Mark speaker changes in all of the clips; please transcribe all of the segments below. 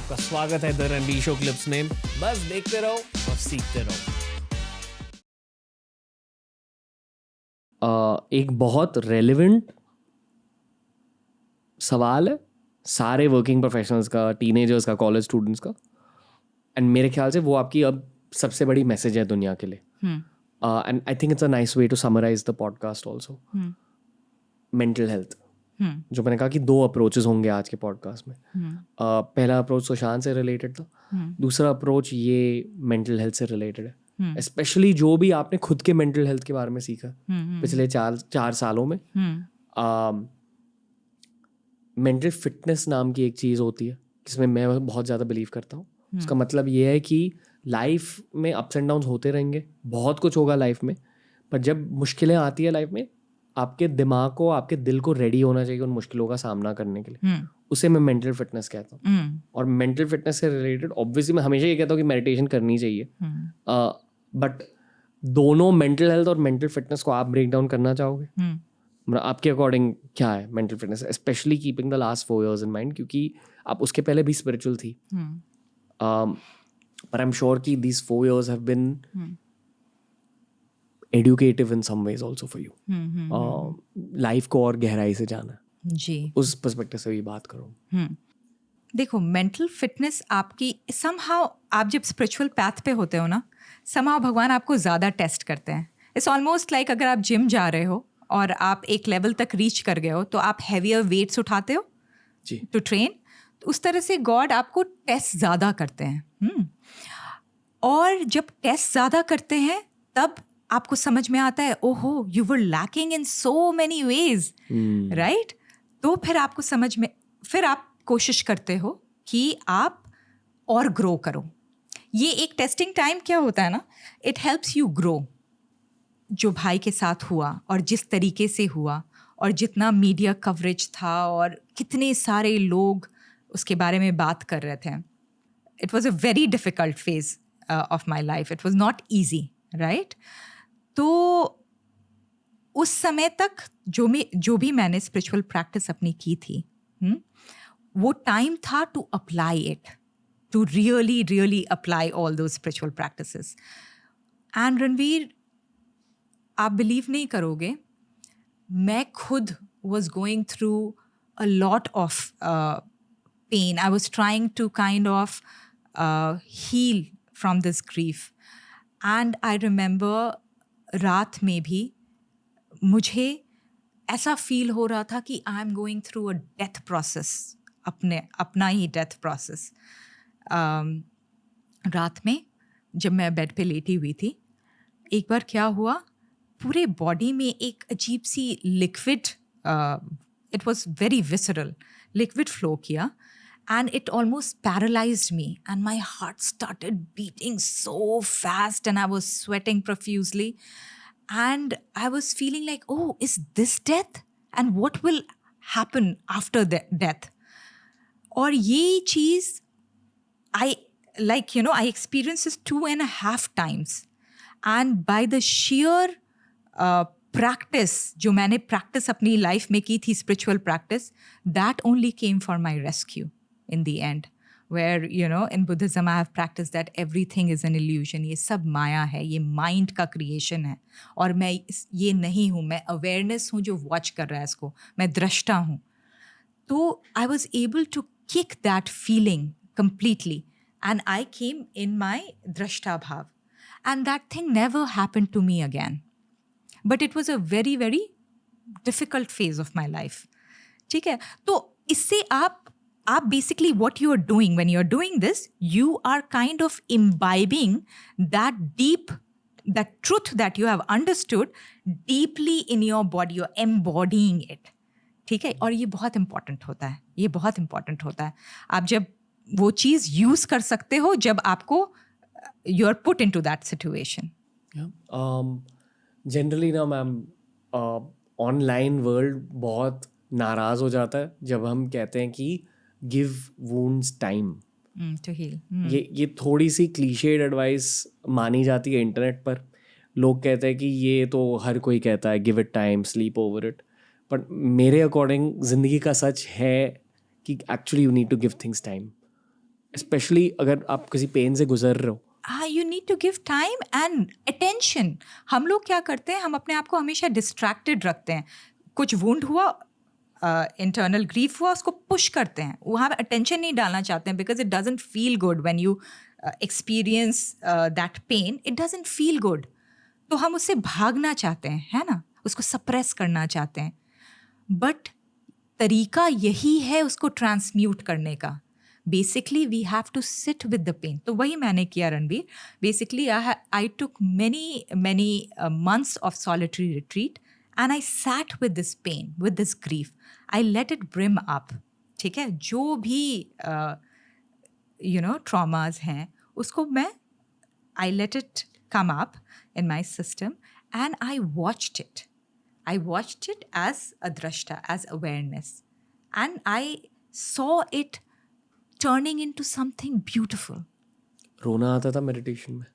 Speaker 1: आपका स्वागत है द रणबीर शो क्लिप्स में। बस देखते रहो और सीखते रहो।
Speaker 2: एक बहुत रेलेवेंट सवाल है सारे वर्किंग प्रोफेशनल्स का, टीनेजर्स का, कॉलेज स्टूडेंट्स का, एंड मेरे ख्याल से वो आपकी अब सबसे बड़ी मैसेज है दुनिया के लिए। And I think it's a nice way to summarise the podcast also. Mental health, जो मैंने कहा कि 2 अप्रोचेस होंगे आज के पॉडकास्ट में। पहला अप्रोच सुशांत से रिलेटेड था, दूसरा अप्रोच ये मेंटल हेल्थ से रिलेटेड है। स्पेशली जो भी आपने खुद के मेंटल हेल्थ के बारे में सीखा पिछले 4 सालों में। मेंटल फिटनेस नाम की एक चीज़ होती है जिसमें मैं बहुत ज़्यादा बिलीव करता हूँ। उसका मतलब ये है कि लाइफ में अप्स एंड डाउन्स होते रहेंगे, बहुत कुछ होगा लाइफ में, पर जब मुश्किलें आती है लाइफ में, आपके दिमाग को, आपके दिल को रेडी होना चाहिए उन मुश्किलों का सामना करने के लिए। उसे मैं मेंटल फिटनेस कहता हूँ। और मेंटल फिटनेस से रिलेटेड ऑब्वियसली मैं हमेशा ये कहता हूँ कि मेडिटेशन करनी चाहिए, बट दोनों मेंटल हेल्थ और मेंटल फिटनेस को आप ब्रेक डाउन करना चाहोगे? मतलब आपके अकॉर्डिंग क्या है mental fitness, specially keeping the last 4 years in mind, क्योंकि आप उसके पहले भी स्पिरिचुअल थी, पर आई एम श्योर कि these 4 years have been educative in some ways also for you. Life को और गहराई से जाना
Speaker 3: जी,
Speaker 2: उस पर्सपेक्टिव से भी बात करूँ।
Speaker 3: देखो मेंटल फिटनेस आपकी समहाउ, आप जब स्पिरिचुअल पैथ पे होते हो ना, समहाउ भगवान आपको ज़्यादा टेस्ट करते हैं। इट्स ऑलमोस्ट लाइक अगर आप जिम जा रहे हो और आप एक लेवल तक रीच कर गए हो तो आप हैवियर वेट्स उठाते हो
Speaker 2: जी,
Speaker 3: टू ट्रेन, तो उस तरह से गॉड आपको टेस्ट ज़्यादा करते हैं। और जब टेस्ट ज़्यादा करते हैं तब आपको समझ में आता है, ओहो you were lacking in so many ways, right? तो फिर आपको समझ में, फिर आप कोशिश करते हो कि आप और ग्रो करो। ये एक टेस्टिंग टाइम क्या होता है ना, इट हेल्प्स यू ग्रो। जो भाई के साथ हुआ और जिस तरीके से हुआ और जितना मीडिया कवरेज था और कितने सारे लोग उसके बारे में बात कर रहे थे, it was a very difficult phase of my life. It was not easy, right? तो उस समय तक जो भी मैंने स्पिरिचुअल प्रैक्टिस अपनी की थी, वो टाइम था to apply it, to really apply all those spiritual practices. And Ranveer, आप बिलीव नहीं करोगे, मैं खुद was going through a lot of pain. I was trying to kind of heal from this grief. And I remember रात में भी मुझे ऐसा फील हो रहा था कि I am going through a death process, अपना ही डेथ प्रोसेस। रात में जब मैं बेड पे लेटी हुई थी, एक बार क्या हुआ, पूरे बॉडी में एक अजीब सी liquid, it was very visceral, liquid flow किया, and it almost paralyzed me, and my heart started beating so fast and I was sweating profusely, and I was feeling like, oh, is this death, and what will happen after death? Or ye cheese, I I experienced this 2.5 times, and by the sheer practice, जो मैंने practice अपनी life में की थी, spiritual practice, that only came for my rescue in the end, where in Buddhism I have practiced that everything is an illusion, ये सब माया है, ये mind का creation है, और मैं ये नहीं हूँ, मैं awareness हूँ जो watch कर रहा है इसको, मैं दृष्टा हूँ। तो I was able to kick that feeling completely, and I came in my drashta bhav, and that thing never happened to me again. But it was a very very difficult phase of my life. ठीक है? तो इससे आप basically what you are doing when you are doing this, you are kind of imbibing that truth that you have understood deeply in your body. You're embodying it. ठीक है? और ये बहुत important होता है, ये बहुत important होता है। आप जब वो चीज़ यूज़ कर सकते हो जब आपको you are put into that situation.
Speaker 2: Generally ना मैम, ऑनलाइन वर्ल्ड बहुत नाराज़ हो जाता है जब हम कहते हैं कि give wounds time
Speaker 3: To heal.
Speaker 2: ये थोड़ी सी क्लीशेड एडवाइस मानी जाती है इंटरनेट पर। लोग कहते हैं कि ये तो हर कोई कहता है, give it time, sleep over it, but मेरे अकॉर्डिंग ज़िंदगी का सच है कि actually you need to give things time. Specially अगर आप किसी पेन से गुजर रहे हो।
Speaker 3: You need to give time and attention. हम लोग क्या करते हैं, हम अपने आप को हमेशा डिस्ट्रैक्टेड रखते हैं। कुछ वुंड हुआ, इंटरनल ग्रीफ हुआ, उसको पुश करते हैं, वहाँ अटेंशन नहीं डालना चाहते हैं, because it doesn't feel good when you experience that pain, it doesn't feel good. तो हम उससे भागना चाहते हैं, है ना, उसको सप्रेस करना चाहते हैं। बट तरीका यही है उसको ट्रांसम्यूट करने का। Basically we have to sit with the pain. तो वही मैंने किया Ranveer. Basically I took many months of solitary retreat and I sat with this pain, with this grief. I let it brim up. ठीक है, जो भी traumas हैं उसको मैं I let it come up in my system and I watched it. I watched it as a drashta, as awareness. And I saw it turning into something beautiful.
Speaker 2: रोना आता था मेडिटेशन में?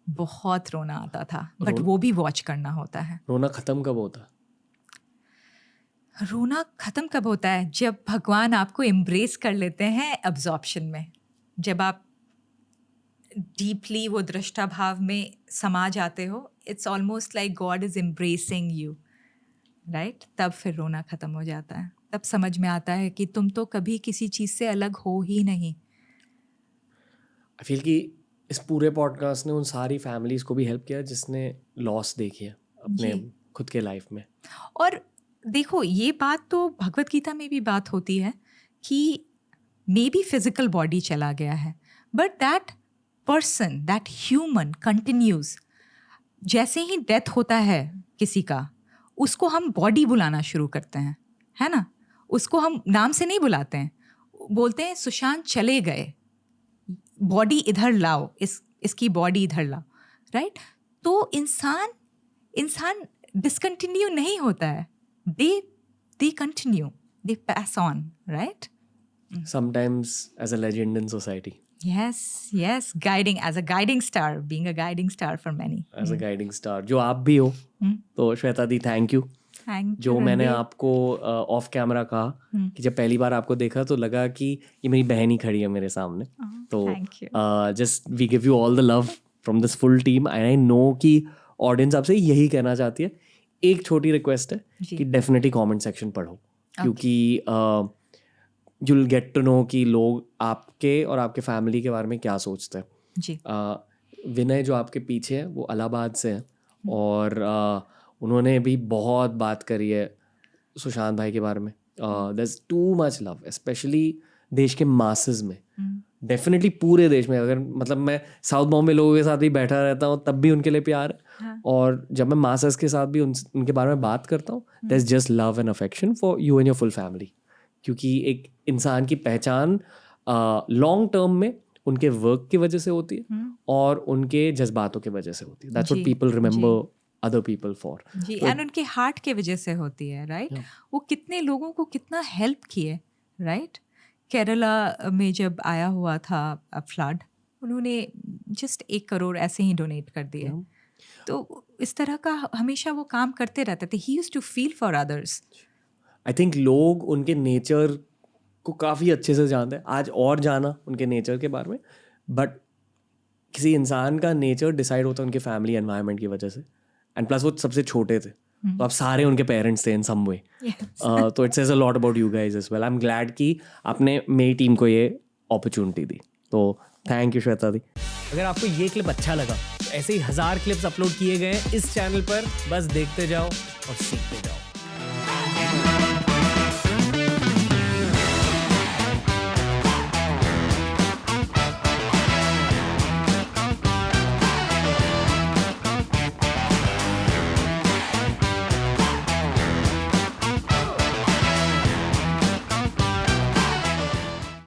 Speaker 3: बहुत रोना आता था, बट वो भी वॉच करना होता है।
Speaker 2: रोना खत्म कब होता है?
Speaker 3: रोना खत्म कब होता है? जब भगवान आपको एम्ब्रेस कर लेते हैं एब्जॉर्प्शन में, जब आप डीपली वो दृष्टा भाव में समा जाते हो। It's almost like God is embracing you, right? तब फिर रोना खत्म हो जाता है। तब समझ में आता है कि तुम तो कभी किसी चीज़ से अलग हो ही नहीं।
Speaker 2: आई फील कि इस पूरे पॉडकास्ट ने उन सारी फैमिलीज को भी हेल्प किया जिसने लॉस देखी है अपने खुद के लाइफ में।
Speaker 3: और देखो, ये बात तो भगवत गीता में भी बात होती है कि मे बी फिजिकल बॉडी चला गया है, but that person, that human continues. जैसे ही डेथ होता है किसी का, उसको हम बॉडी बुलाना शुरू करते हैं, है ना? उसको हम नाम से नहीं बुलाते हैं, बोलते हैं सुशांत चले गए, बॉडी इधर लाओ, इसकी बॉडी इधर लाओ, राइट? तो इंसान डिसकंटिन्यू नहीं होता है, they continue, they pass on, right?
Speaker 2: Sometimes as a legend in society.
Speaker 3: Yes, guiding as a guiding star, being a guiding star for many.
Speaker 2: As a guiding star, जो आप भी हो। तो श्वेता दी, थैंक यू। जो मैंने आपको ऑफ कैमरा कहा कि जब पहली बार आपको देखा तो लगा कि ये मेरी बहन ही खड़ी है मेरे सामने। तो just we give you all the love from this full team. I know कि ऑडियंस आपसे यही कहना चाहती है। एक छोटी रिक्वेस्ट है कि डेफिनेटली कमेंट सेक्शन पढ़ो, क्योंकि you will get to know कि लोग आपके और आपके फैमिली के बारे में क्या सोचते हैं। विनय जो आपके पीछे है वो इलाहाबाद से है और उन्होंने भी बहुत बात करी है सुशांत भाई के बारे में। There is too much love, specially देश के मासेस में, डेफिनेटली पूरे देश में। अगर मतलब मैं साउथ बॉम्बे लोगों के साथ भी बैठा रहता हूँ तब भी उनके लिए प्यार है, और जब मैं मासेस के साथ भी उनके बारे में बात करता हूँ, there is just love and affection for you and your full family. क्योंकि एक इंसान की पहचान लॉन्ग टर्म में उनके वर्क की वजह से होती है और उनके जज्बातों की वजह से होती है। That's what people remember other people for जी।
Speaker 3: एंड उनके हार्ट के वजह से होती है, राइट? वो कितने लोगों को कितना हेल्प किए, राइट? केरला में जब आया हुआ था फ्लड, उन्होंने जस्ट 1 करोड़ ऐसे ही डोनेट कर दिए। तो इस तरह का हमेशा वो काम करते रहते थे। He used to feel for others.
Speaker 2: I think लोग उनके नेचर को काफ़ी अच्छे से जानते हैं। आज और जाना उनके नेचर के बारे में, बट किसी इंसान का नेचर डिसाइड होता है उनके फैमिली एनवायरनमेंट की वजह से। एंड प्लस वो सबसे छोटे थे, तो आप सारे उनके पेरेंट्स थे इन सम वे। तो it says a lot about you guys as well. I am glad कि आपने मेरी टीम को ये अपॉर्चुनिटी दी। तो थैंक यू श्वेता दी।
Speaker 1: अगर आपको ये क्लिप अच्छा लगा तो ऐसे ही 1000 क्लिप्स अपलोड किए गए हैं इस चैनल पर। बस देखते जाओ और सीखते जाओ।